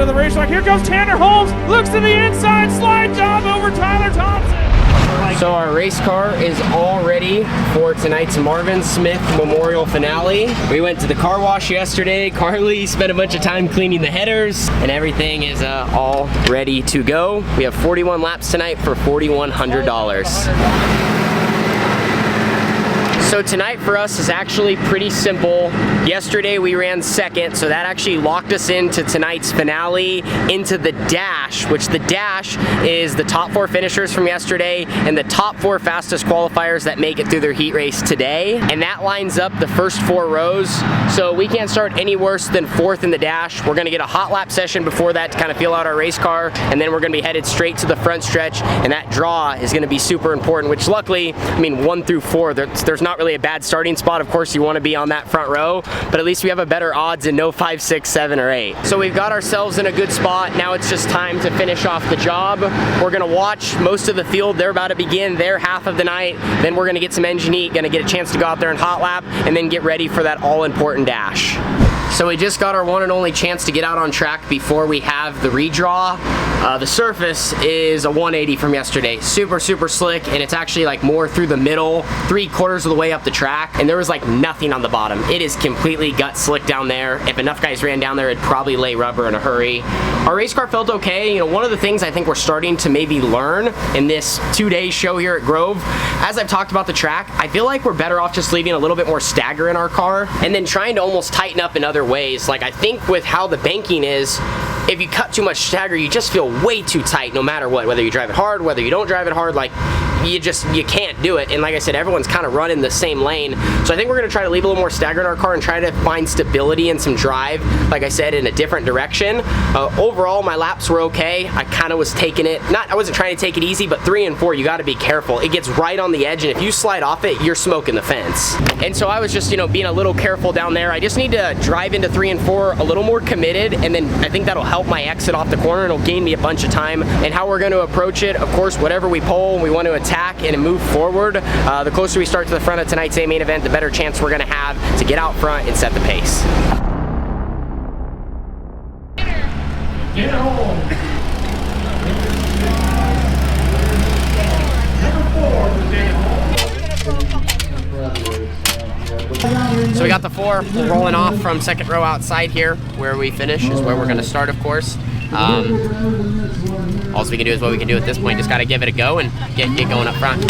the racetrack. Here goes Tanner Holmes, looks to the inside, slide job over Tyler Thompson. So our race car is all ready for tonight's Marvin Smith Memorial finale. We went to the car wash yesterday. Carly spent a bunch of time cleaning the headers, and everything is all ready to go. We have 41 laps tonight for $4,100. So tonight for us is actually pretty simple. Yesterday we ran second, so that actually locked us into tonight's finale, into the dash, which the dash is the top 4 finishers from yesterday and the top 4 fastest qualifiers that make it through their heat race today. And that lines up the first 4 rows. So we can't start any worse than 4th in the dash. We're gonna get a hot lap session before that to kind of feel out our race car, and then we're gonna be headed straight to the front stretch, and that draw is gonna be super important, which luckily, I mean, 1 through 4, there's not really a bad starting spot. Of course, you want to be on that front row, but at least we have a better odds and no 5, 6, 7, or 8. So we've got ourselves in a good spot. Now it's just time to finish off the job. We're gonna watch most of the field. They're about to begin their half of the night. Then we're gonna get some engine heat, gonna get a chance to go out there and hot lap, and then get ready for that all-important dash. So we just got our one and only chance to get out on track before we have the redraw. The surface is a 180 from yesterday. Super, super slick, and it's actually like more through the middle, 3/4 of the way up the track, and there was like nothing on the bottom. It is completely gut slick down there. If enough guys ran down there, it'd probably lay rubber in a hurry. Our race car felt okay. You know, one of the things I think we're starting to maybe learn in this 2-day show here at Grove, as I've talked about the track, I feel like we're better off just leaving a little bit more stagger in our car and then trying to almost tighten up in other ways. Like, I think with how the banking is, if you cut too much stagger, you just feel way too tight no matter what, whether you drive it hard, whether you don't drive it hard. Like, you can't do it. And like I said, everyone's kind of running the same lane. So I think we're gonna try to leave a little more stagger in our car and try to find stability and some drive, like I said, in a different direction. Overall, my laps were okay. I kind of was taking it, I wasn't trying to take it easy, but 3 and 4, you gotta be careful. It gets right on the edge, and if you slide off it, you're smoking the fence. And so I was just, being a little careful down there. I just need to drive into 3 and 4 a little more committed, and then I think that'll help my exit off the corner. It'll gain me a bunch of time. And how we're gonna approach it, of course, whatever we pole, we want to attack and move forward. The closer we start to the front of tonight's main event, the better chance we're gonna have to get out front and set the pace. Get home. So we got the 4 rolling off from second row outside here. Where we finish is where we're gonna start, of course. All we can do is what we can do at this point. Just gotta give it a go and get going up front.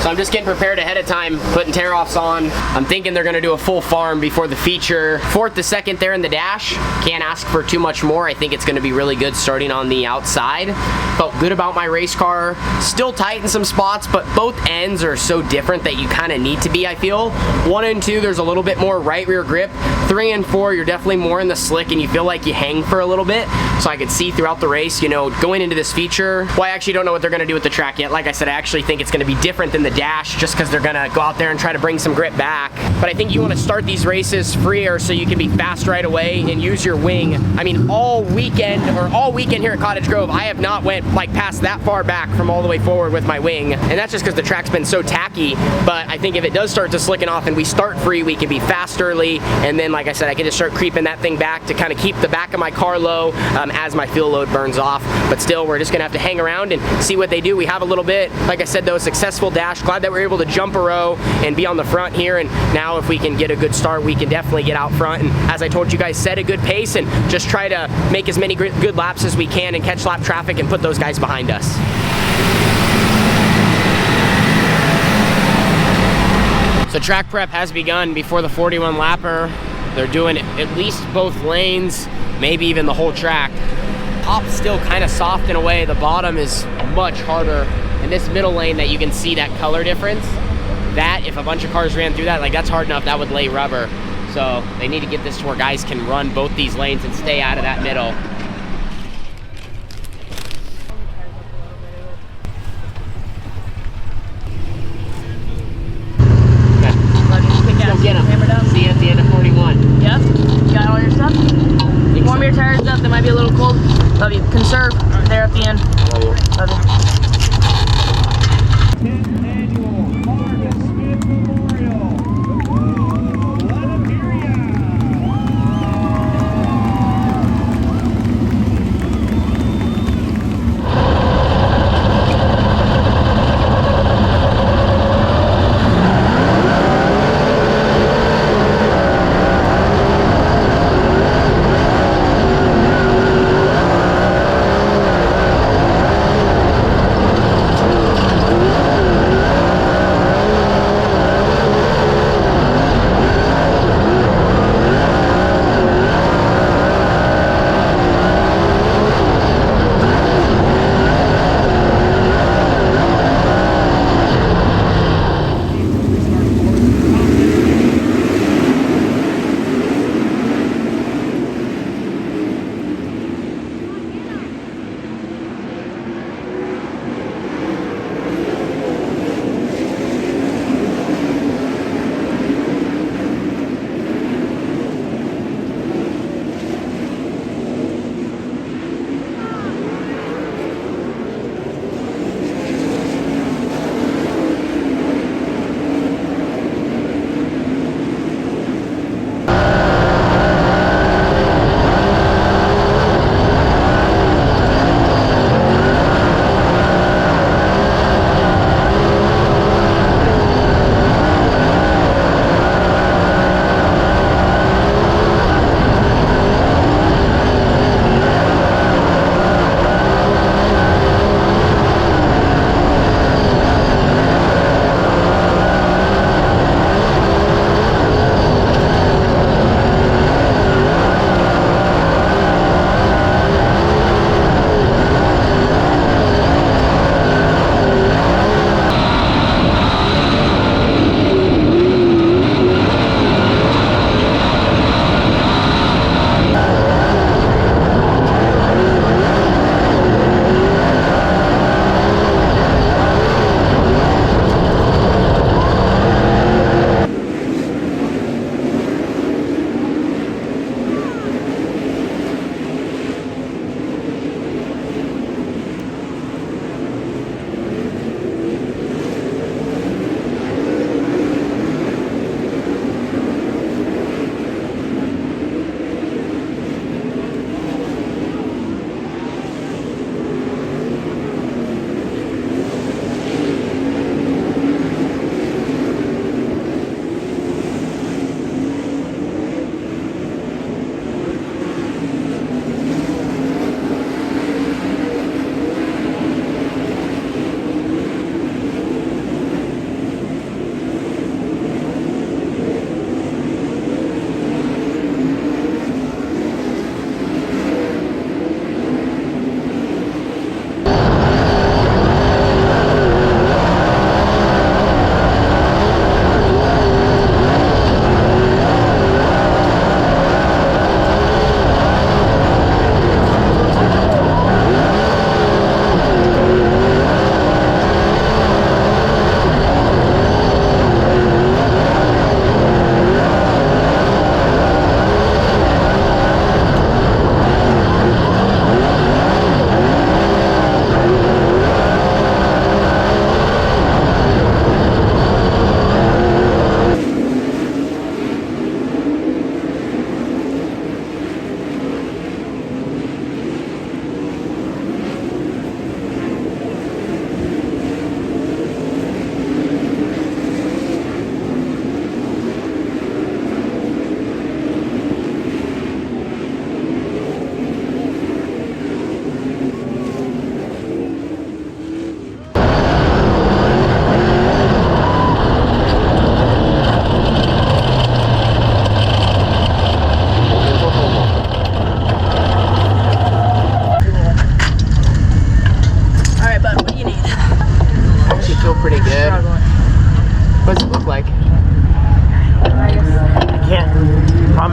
I'm just getting prepared ahead of time, putting tear-offs on. I'm thinking they're gonna do a full farm before the feature. 4th to 2nd there in the dash. Can't ask for too much more. I think it's gonna be really good starting on the outside. Felt good about my race car. Still tight in some spots, but both ends are so different that you kind of need to be, I feel. 1 and 2, there's a little bit more right rear grip. 3 and 4, you're definitely more in the slick and you feel like you hang for a little bit. So I could see throughout the race, going into this feature. Well, I actually don't know what they're gonna do with the track yet. Like I said, I actually think it's gonna be different than the dash. dash just because they're gonna go out there and try to bring some grip back. But I think you want to start these races freer so you can be fast right away and use your wing. I mean, all weekend here at Cottage Grove, I have not went like past that far back from all the way forward with my wing, and that's just because the track's been so tacky. But I think if it does start to slicken off and we start free, we can be fast early, and then like I said, I can just start creeping that thing back to kind of keep the back of my car low as my fuel load burns off. But still, we're just gonna have to hang around and see what they do. We have a little bit, like I said though, a successful dash. Glad that we're able to jump a row and be on the front here, and now if we can get a good start, we can definitely get out front, and as I told you guys, set a good pace and just try to make as many good laps as we can and catch lap traffic and put those guys behind us. So track prep has begun before the 41 lapper. They're doing at least both lanes, maybe even the whole track. Top's still kind of soft in a way. The bottom is much harder. And this middle lane that you can see that color difference, that if a bunch of cars ran through that, like that's hard enough, that would lay rubber. So they need to get this to where guys can run both these lanes and stay out of that middle. Get him. See you at the end of 41. Yep. You got all your stuff? Warm your tires up. They might be a little cold. Love you. Conserve there at the end. Love you. Love you. 10th annual Marvin Smith Memorial. Let 'em hear ya.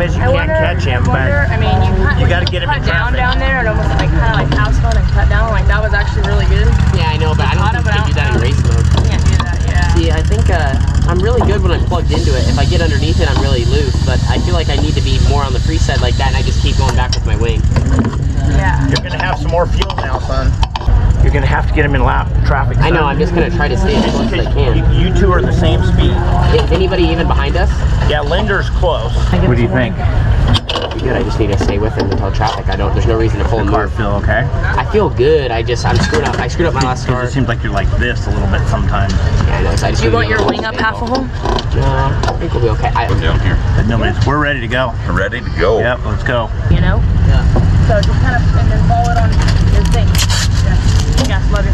problem is you can't catch him, but I mean, you got to get him in cut down traffic. there and almost like kind of like house fun and cut down. Like that was actually really good. Yeah, I know, but I don't think you can do that in race mode. Can't do that, yeah. See, I think I'm really good when I'm plugged into it. If I get underneath it, I'm really loose, but I feel like I need to be more on the free side like that, and I just keep going back with my wing. Yeah. You're going to have some more fuel now, son. You're going to have to get him in traffic, son. I know, I'm just going to try to stay as close as I can. You two are the same speed. Is anybody even behind us? Yeah, Linder's close. What do you think? Good, I just need to stay with him until traffic. There's no reason to pull him. Car feel okay? I feel good. I'm screwing up. I screwed up my last start. It seems like you're like this a little bit sometimes. Yeah, I know. So I just Do you want your wing up half a hole? No, I think we'll be okay. Down here. No, we're ready to go. Ready to go. Yep, let's go. You know? Yeah. So just kind of, and then follow it on your thing. Yeah. Gas lever.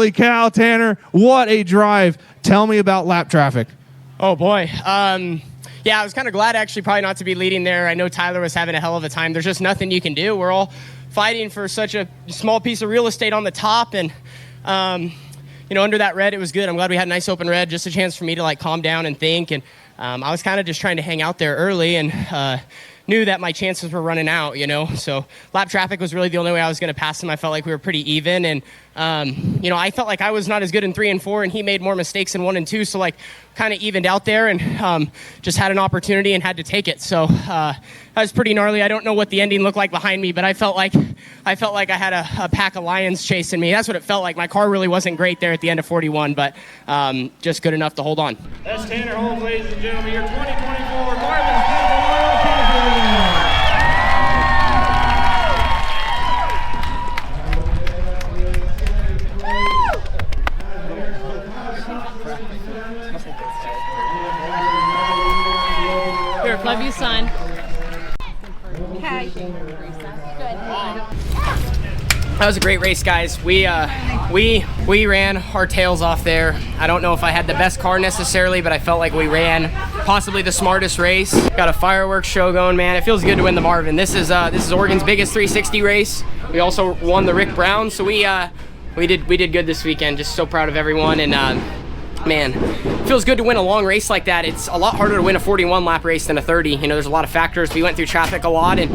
Holy cow, Tanner. What a drive. Tell me about lap traffic. Oh, boy. Yeah, I was kind of glad actually probably not to be leading there. I know Tyler was having a hell of a time. There's just nothing you can do. We're all fighting for such a small piece of real estate on the top, and you know, under that red, it was good. I'm glad we had a nice open red, just a chance for me to like calm down and think. And I was kind of just trying to hang out there early, and knew that my chances were running out, you know. So lap traffic was really the only way I was going to pass him. I felt like we were pretty even, and you know, I felt like I was not as good in 3 and 4, and he made more mistakes in 1 and 2. So like, kind of evened out there, and just had an opportunity and had to take it. So that was pretty gnarly. I don't know what the ending looked like behind me, but I felt like I had a pack of lions chasing me. That's what it felt like. My car really wasn't great there at the end of 41, but just good enough to hold on. That's Tanner Holmes, ladies and gentlemen, your 2024 Marvin Smith Memorial champion. Love you, son. That was a great race, guys. We ran our tails off there. I don't know if I had the best car necessarily, but I felt like we ran possibly the smartest race. Got a fireworks show going, man. It feels good to win the Marvin. This is Oregon's biggest 360 race. We also won the Rick Brown, so we did good this weekend. Just so proud of everyone, and man, it feels good to win a long race like that. It's a lot harder to win a 41 lap race than a 30. You know, there's a lot of factors. We went through traffic a lot and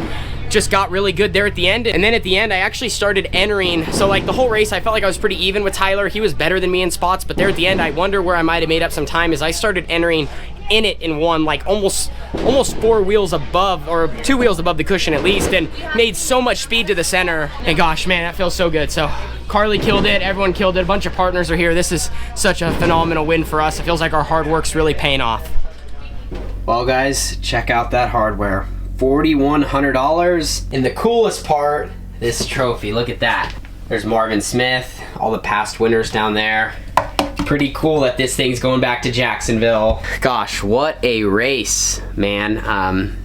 just got really good there at the end. And then at the end, I actually started entering. So like the whole race, I felt like I was pretty even with Tyler. He was better than me in spots, but there at the end, I wonder where I might've made up some time as I started entering in it and won like almost 4 wheels above, or 2 wheels above the cushion at least, and made so much speed to the center. And gosh, man, that feels so good. So Carly killed it, everyone killed it, a bunch of partners are here. This is such a phenomenal win for us. It feels like our hard work's really paying off. Well, guys, check out that hardware. $4,100. And the coolest part, this trophy, look at that. There's Marvin Smith, all the past winners down there. Pretty cool that this thing's going back to Jacksonville. Gosh, what a race, man.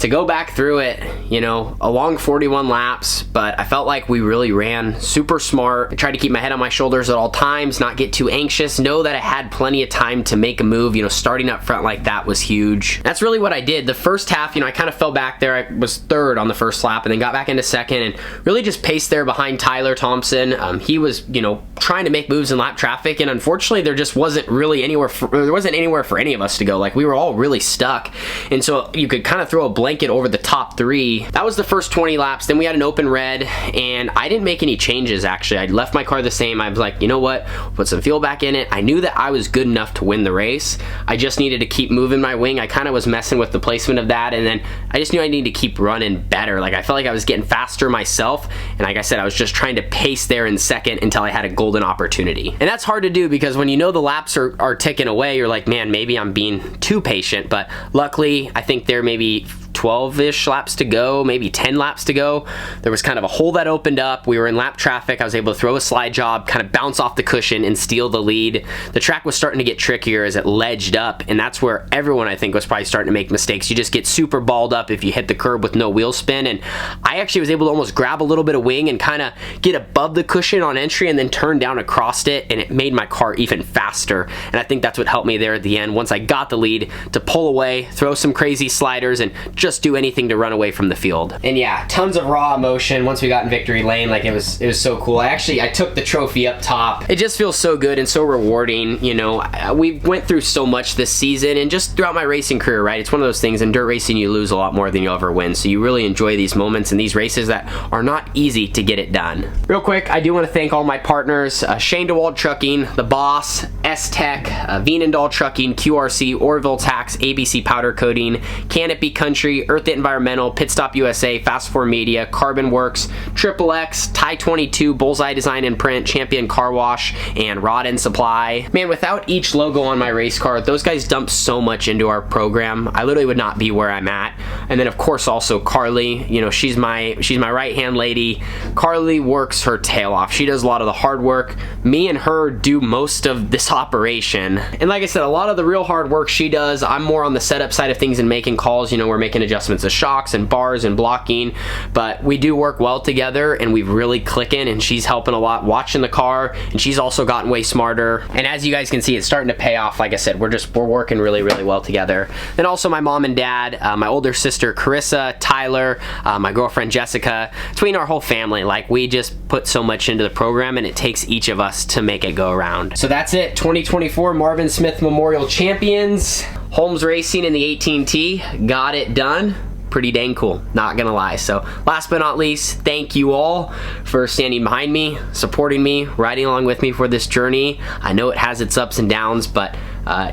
To go back through it, you know, a long 41 laps, but I felt like we really ran super smart. I tried to keep my head on my shoulders at all times, not get too anxious, know that I had plenty of time to make a move. You know, starting up front like that was huge. That's really what I did. The first half, you know, I kind of fell back there. I was third on the first lap and then got back into second and really just paced there behind Tyler Thompson. He was, you know, trying to make moves in lap traffic, and unfortunately there just wasn't really anywhere for any of us to go. Like, we were all really stuck, and so you could kind of throw a blanket over the top 3. That was the first 20 laps. Then we had an open red, and I didn't make any changes actually. I left my car the same. I was like, you know what, put some fuel back in it. I knew that I was good enough to win the race. I just needed to keep moving my wing. I kind of was messing with the placement of that, and then I just knew I needed to keep running better. Like, I felt like I was getting faster myself, and like I said, I was just trying to pace there in second until I had a golden opportunity. And that's hard to do because when you know the laps are ticking away, you're like, man, maybe I'm being too patient. But luckily, I think there may be 12-ish laps to go, maybe 10 laps to go. There was kind of a hole that opened up. We were in lap traffic. I was able to throw a slide job, kind of bounce off the cushion and steal the lead. The track was starting to get trickier as it ledged up, and that's where everyone, I think, was probably starting to make mistakes. You just get super balled up if you hit the curb with no wheel spin, and I actually was able to almost grab a little bit of wing and kind of get above the cushion on entry and then turn down across it, and it made my car even faster. And I think that's what helped me there at the end, once I got the lead, to pull away, throw some crazy sliders, and just do anything to run away from the field. And yeah, tons of raw emotion once we got in victory lane. Like, it was so cool. I took the trophy up top. It just feels so good and so rewarding. You know, we went through so much this season and just throughout my racing career, right? It's one of those things in dirt racing, you lose a lot more than you ever win. So you really enjoy these moments and these races that are not easy to get it done. Real quick, I do want to thank all my partners, Shane DeWald Trucking, The Boss, S-Tech, Veenendahl Trucking, QRC, Orville Tax, ABC Powder Coating, Canopy Country, Earth It Environmental, Pit Stop USA, Fast 4 Media, Carbon Works, Triple X, Tie 22, Bullseye Design and Print, Champion Car Wash, and Rod and Supply. Man, without each logo on my race car, those guys dumped so much into our program. I literally would not be where I'm at. And then of course also Carly, you know, she's my right hand lady. Carly works her tail off. She does a lot of the hard work. Me and her do most of this operation. And like I said, a lot of the real hard work she does. I'm more on the setup side of things and making calls. You know, we're making adjustments of shocks and bars and blocking, but we do work well together and we've really clicking, and she's helping a lot watching the car, and she's also gotten way smarter. And as you guys can see, it's starting to pay off. Like I said, we're working really, really well together. Then also my mom and dad, my older sister Carissa, Tyler, my girlfriend Jessica, between our whole family, like we just put so much into the program, and it takes each of us to make it go around. So that's it, 2024 Marvin Smith Memorial champions. Holmes Racing in the 18T got it done. Pretty dang cool, not gonna lie. So last but not least, thank you all for standing behind me, supporting me, riding along with me for this journey. I know it has its ups and downs, but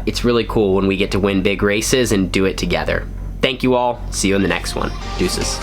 it's really cool when we get to win big races and do it together. Thank you all. See you in the next one. Deuces.